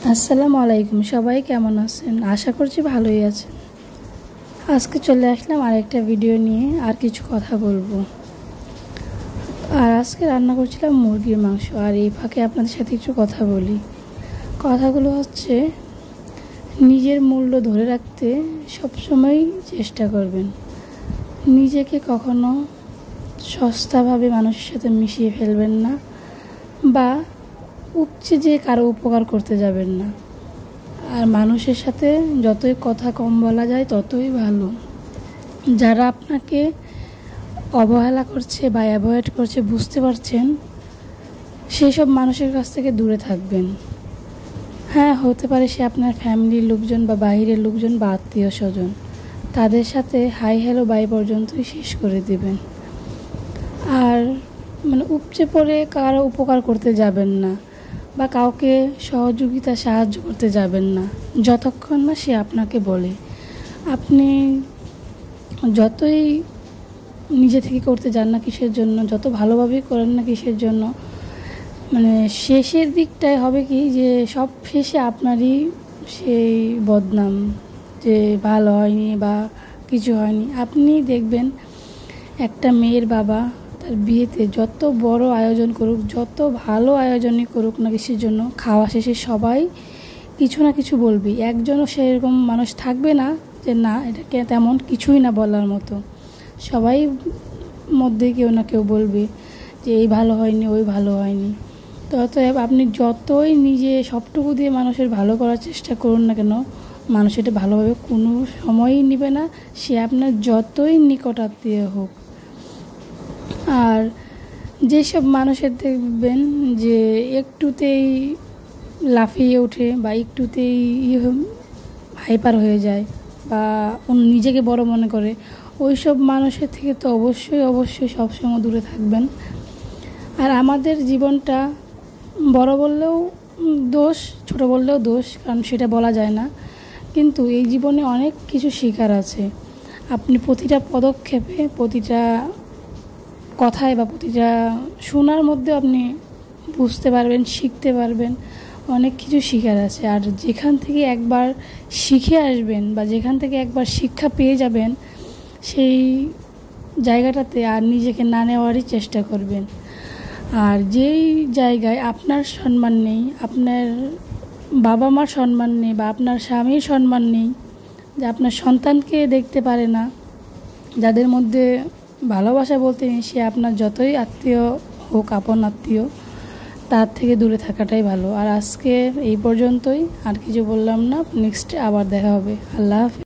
আসসালামু আলাইকুম। সবাই কেমন আছেন? আশা করছি ভালোই আছেন। আজকে চলে আসলাম আরেকটা ভিডিও নিয়ে, আর কিছু কথা বলবো। আর আজকে রান্না করছিলাম মুরগির মাংস, আর এই ফাঁকে আপনাদের সাথে একটু কথা বলি। কথাগুলো হচ্ছে, নিজের মূল্য ধরে রাখতে সবসময় চেষ্টা করবেন। নিজেকে কখনো সস্তাভাবে মানুষের সাথে মিশিয়ে ফেলবেন না, বা উপচে যে কারো উপকার করতে যাবেন না। আর মানুষের সাথে যতই কথা কম বলা যায় ততই ভালো। যারা আপনাকে অবহেলা করছে বা অ্যাভয়েড করছে বুঝতে পারছেন, সেই সব মানুষের কাছ থেকে দূরে থাকবেন। হ্যাঁ, হতে পারে সে আপনার ফ্যামিলির লোকজন বা বাইরের লোকজন বা আত্মীয় স্বজন। তাদের সাথে হাই হ্যালো বাই পর্যন্তই শেষ করে দিবেন। আর উপচে পড়ে কারো উপকার করতে যাবেন না, বা কাউকে সহযোগিতা সাহায্য করতে যাবেন না যতক্ষণ না সে আপনাকে বলে। আপনি যতই নিজে থেকে করতে যান না কিসের জন্য, যত ভালোভাবেই করেন না কিসের জন্য, শেষের দিকটায় হবে কি যে সব শেষে আপনারই সেই বদনাম, যে ভালো হয়নি বা কিছু হয়নি। আপনি দেখবেন, একটা মেয়ের বাবা তার বিয়েতে যত বড় আয়োজন করুক, যত ভালো আয়োজনই করুক না কিসের জন্য, খাওয়া শেষে সবাই কিছু না কিছু বলবি। একজনও সেরকম মানুষ থাকবে না যে না এটাকে তেমন কিছুই না বলার মতো। সবাই মধ্যে কেউ না কেউ বলবে যে এই ভালো হয়নি, ওই ভালো হয়নি। তো অতএব আপনি যতই নিজে সবটুকু দিয়ে মানুষের ভালো করার চেষ্টা করুন না কেন, মানুষ এটা ভালোভাবে কোনো সময়ই নেবে না, সে আপনার যতই নিকট আত্মীয় হোক। আর যেসব মানুষের দেখবেন যে একটুতেই লাফিয়ে ওঠে বা একটুতেই হাইপার হয়ে যায় বা নিজেকে বড় মনে করে, ওই সব মানুষের থেকে তো অবশ্যই সবসময় দূরে থাকবেন। আর আমাদের জীবনটা বড় বললেও দোষ, ছোট বললেও দোষ, কারণ সেটা বলা যায় না। কিন্তু এই জীবনে অনেক কিছু শেখার আছে। আপনি প্রতিটা পদক্ষেপে, প্রতিটা কথায় বা প্রতিটা শোনার মধ্যে আপনি বুঝতে পারবেন, শিখতে পারবেন, অনেক কিছু শেখার আছে। আর যেখান থেকে একবার শিখে আসবেন বা যেখান থেকে একবার শিক্ষা পেয়ে যাবেন, সেই জায়গাটাতে আর নিজেকে না নেওয়ারই চেষ্টা করবেন। আর যেই জায়গায় আপনার সম্মান নেই, আপনার বাবা মার সম্মান নেই, বা আপনার স্বামীর সম্মান নেই, যে আপনার সন্তানকে দেখতে পারে না, যাদের মধ্যে ভালোবাসা বলতে নেই, সে আপনার যতই আত্মীয় হোক, আপন আত্মীয়, তার থেকে দূরে থাকাটাই ভালো। আর আজকে এই পর্যন্তই, আর কিছু বললাম না। নেক্সট আবার দেখা হবে। আল্লাহ হাফেজ।